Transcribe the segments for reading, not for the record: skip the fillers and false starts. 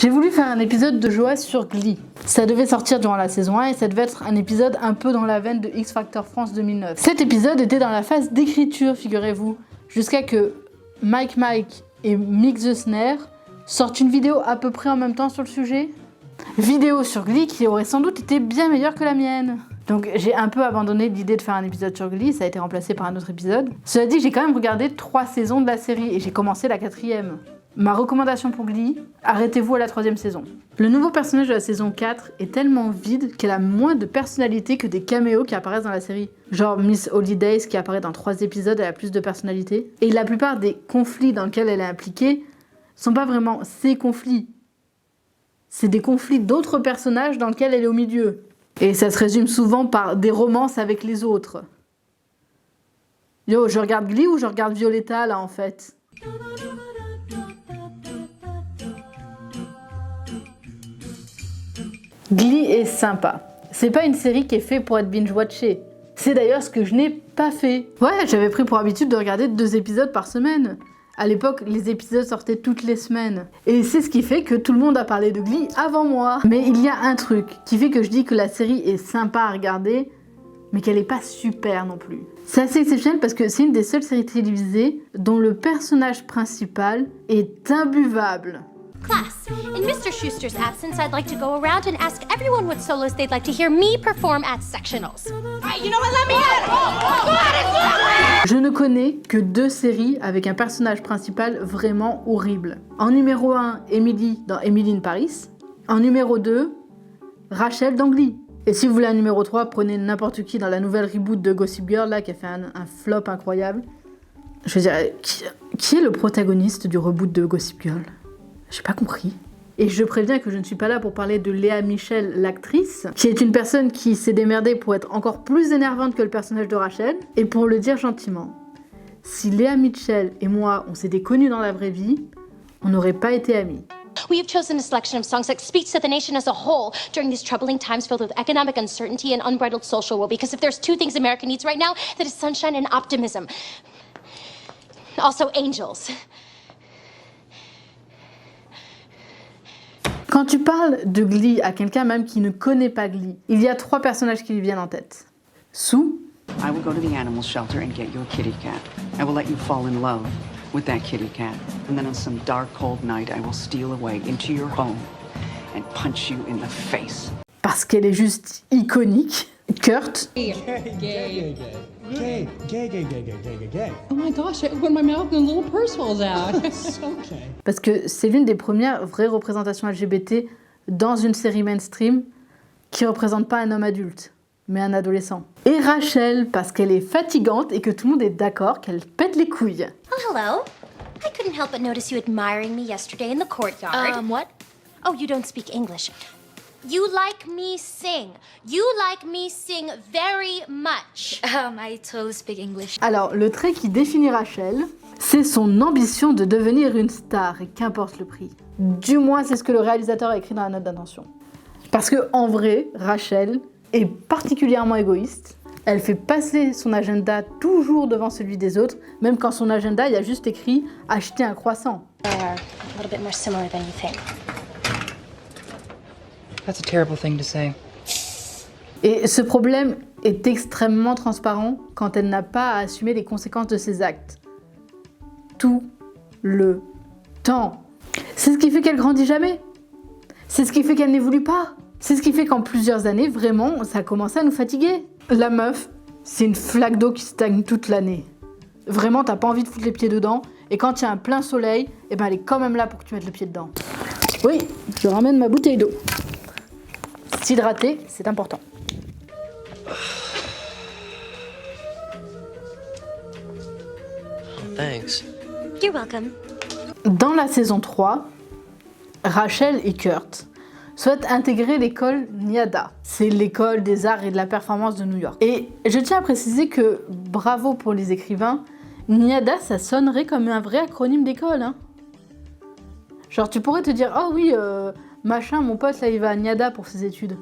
J'ai voulu faire un épisode de Joas sur Glee. Ça devait sortir durant la saison 1 et ça devait être un épisode un peu dans la veine de X Factor France 2009. Cet épisode était dans la phase d'écriture, figurez-vous, jusqu'à que Mike et Mick the Snare sortent une vidéo à peu près en même temps sur le sujet. Vidéo sur Glee qui aurait sans doute été bien meilleure que la mienne. Donc j'ai un peu abandonné l'idée de faire un épisode sur Glee, ça a été remplacé par un autre épisode. Cela dit, j'ai quand même regardé 3 saisons de la série et j'ai commencé la 4e. Ma recommandation pour Glee, arrêtez-vous à la 3e saison. Le nouveau personnage de la saison 4 est tellement vide qu'elle a moins de personnalité que des caméos qui apparaissent dans la série. Genre Miss Holidays qui apparaît dans 3 épisodes, elle a plus de personnalité. Et la plupart des conflits dans lesquels elle est impliquée sont pas vraiment ses conflits. C'est des conflits d'autres personnages dans lesquels elle est au milieu. Et ça se résume souvent par des romances avec les autres. Yo, je regarde Glee ou je regarde Violetta là en fait? Glee est sympa. C'est pas une série qui est faite pour être binge-watchée. C'est d'ailleurs ce que je n'ai pas fait. Ouais, j'avais pris pour habitude de regarder 2 épisodes par semaine. À l'époque, les épisodes sortaient toutes les semaines. Et c'est ce qui fait que tout le monde a parlé de Glee avant moi. Mais il y a un truc qui fait que je dis que la série est sympa à regarder, mais qu'elle est pas super non plus. C'est assez exceptionnel parce que c'est une des seules séries télévisées dont le personnage principal est imbuvable. Class, in Mr. Schuster's absence, I'd like to go around and ask everyone what solos they'd like to hear me perform at sectionals. Alright, you know what, let me in! Je ne connais que 2 séries avec un personnage principal vraiment horrible. En numéro 1, Emily dans Emily in Paris. En numéro 2, Rachel dans Glee. Et si vous voulez un numéro 3, prenez n'importe qui dans la nouvelle reboot de Gossip Girl là, qui a fait un flop incroyable. Je veux dire, qui est le protagoniste du reboot de Gossip Girl ? J'ai pas compris. Et je préviens que je ne suis pas là pour parler de Léa Michel, l'actrice, qui est une personne qui s'est démerdée pour être encore plus énervante que le personnage de Rachel. Et pour le dire gentiment, si Léa Michel et moi, on s'était connus dans la vraie vie, on n'aurait pas été amis. We have chosen a selection of songs that speaks to the nation as a whole during these troubling times filled with economic uncertainty and unbridled social woe. Because if there's 2 things America needs right now, that is sunshine and optimism. Also angels. Quand tu parles de Glee à quelqu'un même qui ne connaît pas Glee, il y a 3 personnages qui lui viennent en tête. Sue. I will go to the animal shelter and get you a kitty cat. I will let you fall in love with that kitty cat. And then on some dark, cold night, I will steal away into your home and punch you in the face. Parce qu'elle est juste iconique. Kurt. Gay. Oh my gosh, I opened my mouth and a little purse falls out. Okay. Parce que c'est l'une des premières vraies représentations LGBT dans une série mainstream qui représente pas un homme adulte, mais un adolescent. Et Rachel, parce qu'elle est fatigante et que tout le monde est d'accord qu'elle pète les couilles. Oh, hello. I couldn't help but notice you admiring me yesterday in the courtyard. What? Oh, you don't speak English. You like me sing. You like me sing very much. I totally speak English. Alors, le trait qui définit Rachel, c'est son ambition de devenir une star, et qu'importe le prix. Du moins, c'est ce que le réalisateur a écrit dans la note d'intention. Parce que, en vrai, Rachel est particulièrement égoïste. Elle fait passer son agenda toujours devant celui des autres, même quand son agenda, il y a juste écrit « acheter un croissant ». A little bit more similar than you think. That's a terrible thing to say. Et ce problème est extrêmement transparent quand elle n'a pas à assumer les conséquences de ses actes. Tout le temps. C'est ce qui fait qu'elle grandit jamais. C'est ce qui fait qu'elle n'évolue pas. C'est ce qui fait qu'en plusieurs années, vraiment, ça a commencé à nous fatiguer. La meuf, c'est une flaque d'eau qui stagne toute l'année. Vraiment, t'as pas envie de foutre les pieds dedans. Et quand il y a un plein soleil, eh ben, elle est quand même là pour que tu mettes le pied dedans. Oui, je ramène ma bouteille d'eau. S'hydrater, c'est important. Thanks. You're welcome. Dans la saison 3, Rachel et Kurt souhaitent intégrer l'école NIADA. C'est l'école des arts et de la performance de New York. Et je tiens à préciser que, bravo pour les écrivains, NIADA, ça sonnerait comme un vrai acronyme d'école. Hein. Genre, tu pourrais te dire, oh oui, machin, mon pote, là, il va à NIADA pour ses études.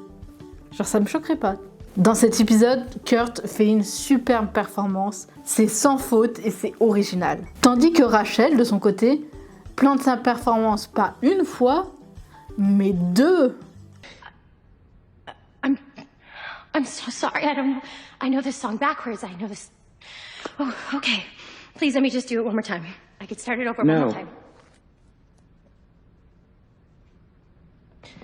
Genre, ça me choquerait pas. Dans cet épisode, Kurt fait une superbe performance. C'est sans faute et c'est original. Tandis que Rachel, de son côté, plante sa performance pas une fois, mais 2. I'm so sorry. I know this song backwards. I know this. Oh, okay. Please let me just do it one more time. I could start it over one more time.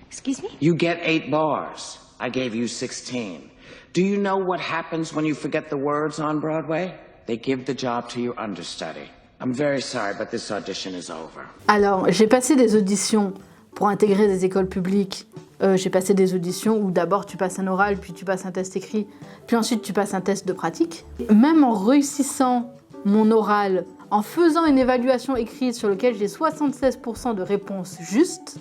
Excuse me? You get 8 bars. I gave you 16. Do you know what happens when you forget the words on Broadway? They give the job to your understudy. I'm very sorry, but this audition is over. Alors, j'ai passé des auditions pour intégrer des écoles publiques. J'ai passé des auditions où d'abord tu passes un oral, puis tu passes un test écrit, puis ensuite tu passes un test de pratique. Même en réussissant mon oral, en faisant une évaluation écrite sur laquelle j'ai 76% de réponses justes,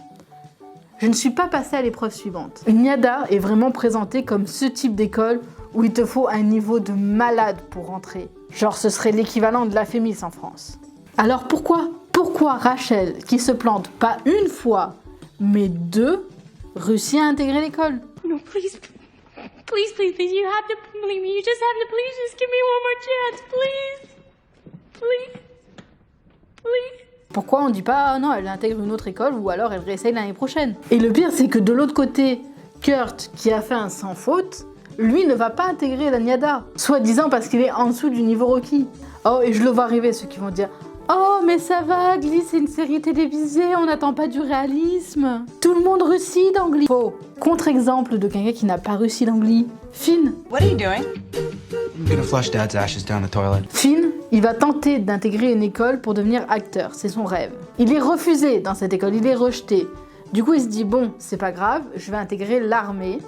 je ne suis pas passée à l'épreuve suivante. NIADA est vraiment présentée comme ce type d'école où il te faut un niveau de malade pour rentrer. Genre ce serait l'équivalent de la FEMIS en France. Alors pourquoi Rachel, qui se plante pas une fois, mais 2, réussit à intégrer l'école? No, please. Please, please, please. You have to believe me. You just have to please just give me one more chance. Please. Please. Please. Pourquoi on dit pas oh non, elle intègre une autre école ou alors elle réessaye l'année prochaine? Et le pire, c'est que de l'autre côté, Kurt, qui a fait un sans faute, lui ne va pas intégrer la NIADA, soi-disant parce qu'il est en dessous du niveau requis. Oh, et je le vois arriver, ceux qui vont dire oh, mais ça va, Glee, c'est une série télévisée, on n'attend pas du réalisme. Tout le monde réussit dans Glee. Faux. Contre-exemple de quelqu'un qui n'a pas réussi dans Glee, Finn. What are you doing? I'm gonna flush Dad's ashes down the toilet. Finn, il va tenter d'intégrer une école pour devenir acteur, c'est son rêve. Il est refusé dans cette école, il est rejeté. Du coup, il se dit bon, c'est pas grave, je vais intégrer l'armée.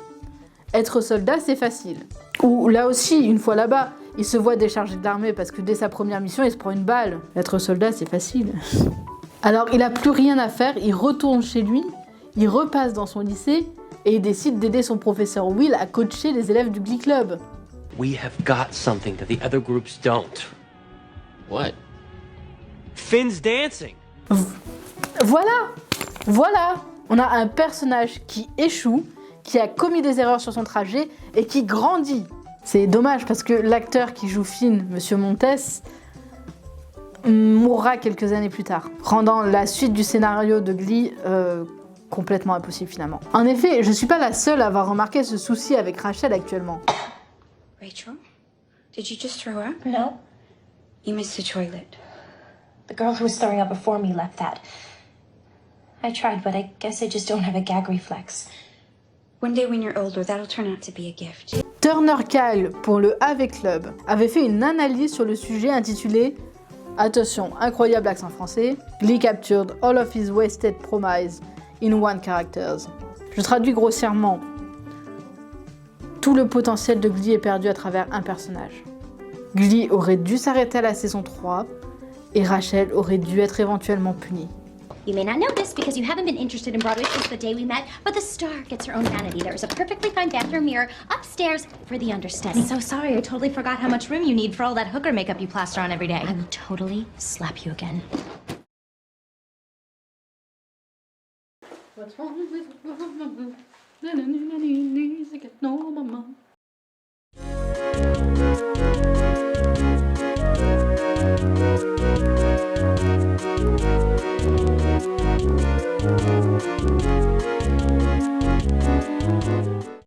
Être soldat, c'est facile. Ou là aussi, une fois là-bas, il se voit déchargé de l'armée parce que dès sa première mission, il se prend une balle. Être soldat, c'est facile. Alors, il n'a plus rien à faire, il retourne chez lui, il repasse dans son lycée et il décide d'aider son professeur Will à coacher les élèves du Glee Club. We have got something that the other groups don't. What? Finn's dancing. Voilà. On a un personnage qui échoue, qui a commis des erreurs sur son trajet et qui grandit. C'est dommage parce que l'acteur qui joue Finn, Monsieur Montes, mourra quelques années plus tard, rendant la suite du scénario de Glee complètement impossible finalement. En effet, je suis pas la seule à avoir remarqué ce souci avec Rachel actuellement. Rachel, did you just throw up? No. You missed the toilet. The girl who was throwing up before me left that. I tried, but I guess I just don't have a gag reflex. One day when you're older, that'll turn out to be a gift. Turner Kyle, pour le AV Club, avait fait une analyse sur le sujet intitulée attention, incroyable accent français, Glee captured all of his wasted promise in one characters. Je traduis grossièrement. Tout le potentiel de Glee est perdu à travers un personnage. Glee aurait dû s'arrêter à la saison 3 et Rachel aurait dû être éventuellement punie. You may not know this because you haven't been interested in Broadway since the day we met, but the star gets her own vanity. There is a perfectly fine bathroom mirror upstairs for the understudy. I'm so sorry, I totally forgot how much room you need for all that hooker makeup you plaster on every day. I will totally slap you again. What's wrong with no mama?